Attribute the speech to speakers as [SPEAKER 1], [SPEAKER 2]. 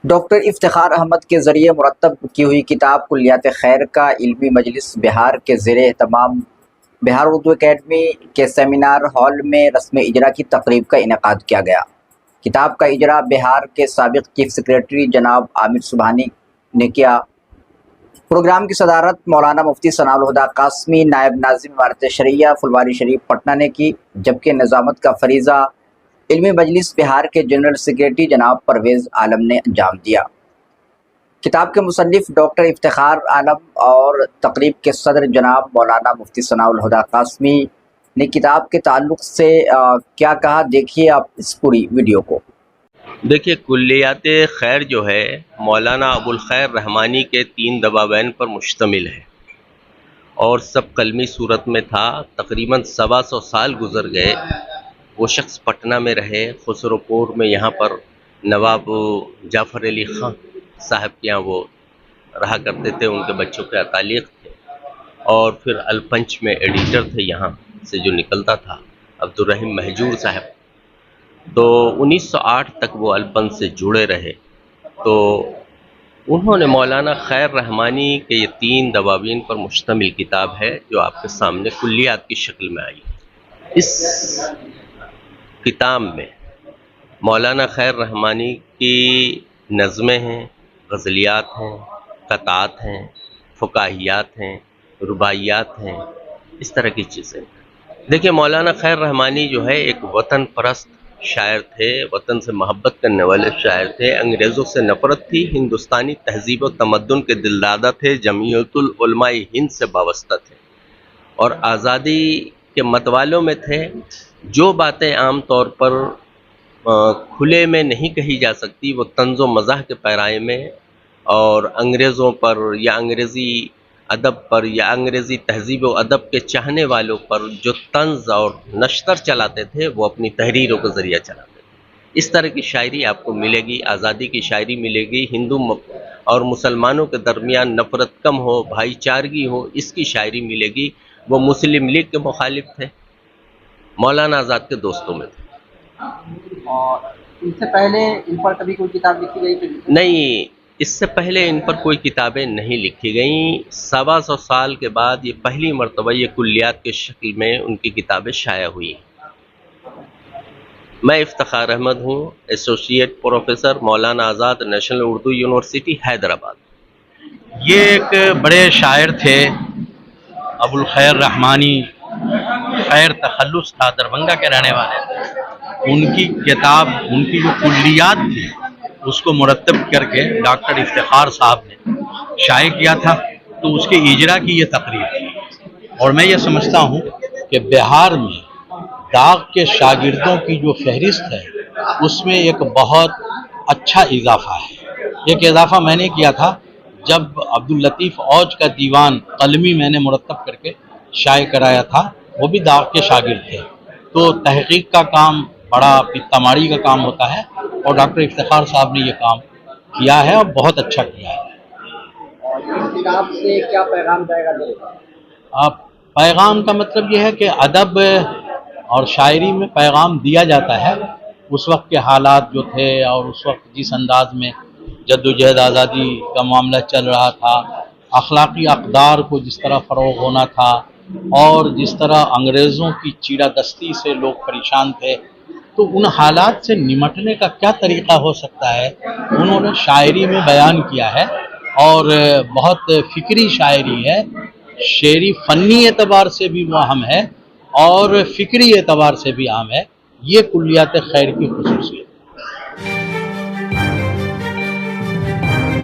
[SPEAKER 1] Doctor Iftikhar Ahmad کے ذریعے مرتب کی ہوئی کتاب کلیات خیر کا علمی مجلس بہار کے زیر اہتمام بہار اردو اکیڈمی کے سیمینار ہال میں رسم اجرا کی تقریب کا انعقاد کیا گیا۔ کتاب کا اجرا بہار کے سابق چیف سیکریٹری جناب عامر سبحانی نے کیا۔ پروگرام کی صدارت مولانا مفتی ثناء الہدیٰ قاسمی نائب ناظم امارت شرعیہ پھلواری شریف پٹنہ نے کی، جبکہ نظامت کا فریضہ علمی مجلس بہار کے جنرل سیکریٹری جناب پرویز عالم نے انجام دیا۔ کتاب کے مصنف ڈاکٹر افتخار عالم اور تقریب کے صدر جناب مولانا مفتی ثناء الہدیٰ قاسمی نے کتاب کے تعلق سے کیا کہا، دیکھیے آپ اس پوری ویڈیو کو۔
[SPEAKER 2] دیکھیے، کلیات خیر جو ہے مولانا ابوالخیر رحمانی کے 3 دواوین پر مشتمل ہے اور سب قلمی صورت میں تھا۔ تقریباً 125 سال گزر گئے۔ وہ شخص پٹنہ میں رہے، خسرو پور میں، یہاں پر نواب جعفر علی خان صاحب کے یہاں وہ رہا کرتے تھے، ان کے بچوں کے تعلیق تھے، اور پھر الپنچ میں ایڈیٹر تھے یہاں سے جو نکلتا تھا عبدالرحیم مہجور صاحب۔ تو 1908 تک وہ الپنچ سے جڑے رہے۔ تو انہوں نے مولانا خیر رحمانی کے یہ 3 دواوین پر مشتمل کتاب ہے جو آپ کے سامنے کلیات کی شکل میں آئی۔ اس کتاب میں مولانا خیر رحمانی کی نظمیں ہیں، غزلیات ہیں، قطعات ہیں، فکاہیات ہیں، رباعیات ہیں، اس طرح کی چیزیں۔ دیکھیں، مولانا خیر رحمانی جو ہے ایک وطن پرست شاعر تھے، وطن سے محبت کرنے والے شاعر تھے۔ انگریزوں سے نفرت تھی، ہندوستانی تہذیب و تمدن کے دلدادہ تھے، جمعیت العلماء ہند سے وابستہ تھے اور آزادی کے متوالوں میں تھے۔ جو باتیں عام طور پر کھلے میں نہیں کہی جا سکتی، وہ طنز و مزاح کے پیرائے میں اور انگریزوں پر یا انگریزی ادب پر یا انگریزی تہذیب و ادب کے چاہنے والوں پر جو طنز اور نشتر چلاتے تھے، وہ اپنی تحریروں کے ذریعہ چلاتے تھے۔ اس طرح کی شاعری آپ کو ملے گی، آزادی کی شاعری ملے گی، ہندو اور مسلمانوں کے درمیان نفرت کم ہو، بھائی چارگی ہو، اس کی شاعری ملے گی۔ وہ مسلم لیگ کے مخالف تھے، مولانا آزاد کے دوستوں میں تھے۔
[SPEAKER 3] اور ان سے پہلے ان پر کبھی کوئی کتاب لکھی گئی تھی؟
[SPEAKER 2] نہیں، اس سے پہلے ان پر کوئی کتابیں نہیں لکھی گئیں۔ 125 سال کے بعد یہ پہلی مرتبہ یہ کلیات کے شکل میں ان کی کتابیں شائع ہوئی ہیں۔ میں افتخار احمد ہوں، associate professor, Maulana Azad national Urdu university Hyderabad.
[SPEAKER 4] یہ ایک بڑے شاعر تھے ابوالخیر رحمانی، خیر تخلص تھا، دربھنگہ کے رہنے والے تھے۔ ان کی کتاب، ان کی جو کلیات تھی، اس کو مرتب کر کے ڈاکٹر افتخار صاحب نے شائع کیا تھا، تو اس کے اجرا کی یہ تقریب تھی۔ اور میں یہ سمجھتا ہوں کہ بہار میں داغ کے شاگردوں کی جو فہرست ہے، اس میں ایک بہت اچھا اضافہ ہے۔ ایک اضافہ میں نے کیا تھا جب عبداللطیف اوج کا دیوان قلمی میں نے مرتب کر کے شائع کرایا تھا، وہ بھی داغ کے شاگرد تھے۔ تو تحقیق کا کام بڑا تماڑی کا کام ہوتا ہے، اور ڈاکٹر افتخار صاحب نے یہ کام کیا ہے اور بہت اچھا کیا ہے۔
[SPEAKER 3] اور اس کتاب سے کیا پیغام جائے گا؟
[SPEAKER 4] پیغام کا مطلب یہ ہے کہ ادب اور شاعری میں پیغام دیا جاتا ہے۔ اس وقت کے حالات جو تھے اور اس وقت جس انداز میں جدوجہد آزادی کا معاملہ چل رہا تھا، اخلاقی اقدار کو جس طرح فروغ ہونا تھا، اور جس طرح انگریزوں کی چیرہ دستی سے لوگ پریشان تھے، تو ان حالات سے نمٹنے کا کیا طریقہ ہو سکتا ہے، انہوں نے شاعری میں بیان کیا ہے، اور بہت فکری شاعری ہے۔ شعری فنی اعتبار سے بھی وہ اہم ہے اور فکری اعتبار سے بھی اہم ہے۔ یہ کلیات خیر کی خصوصیت ہے۔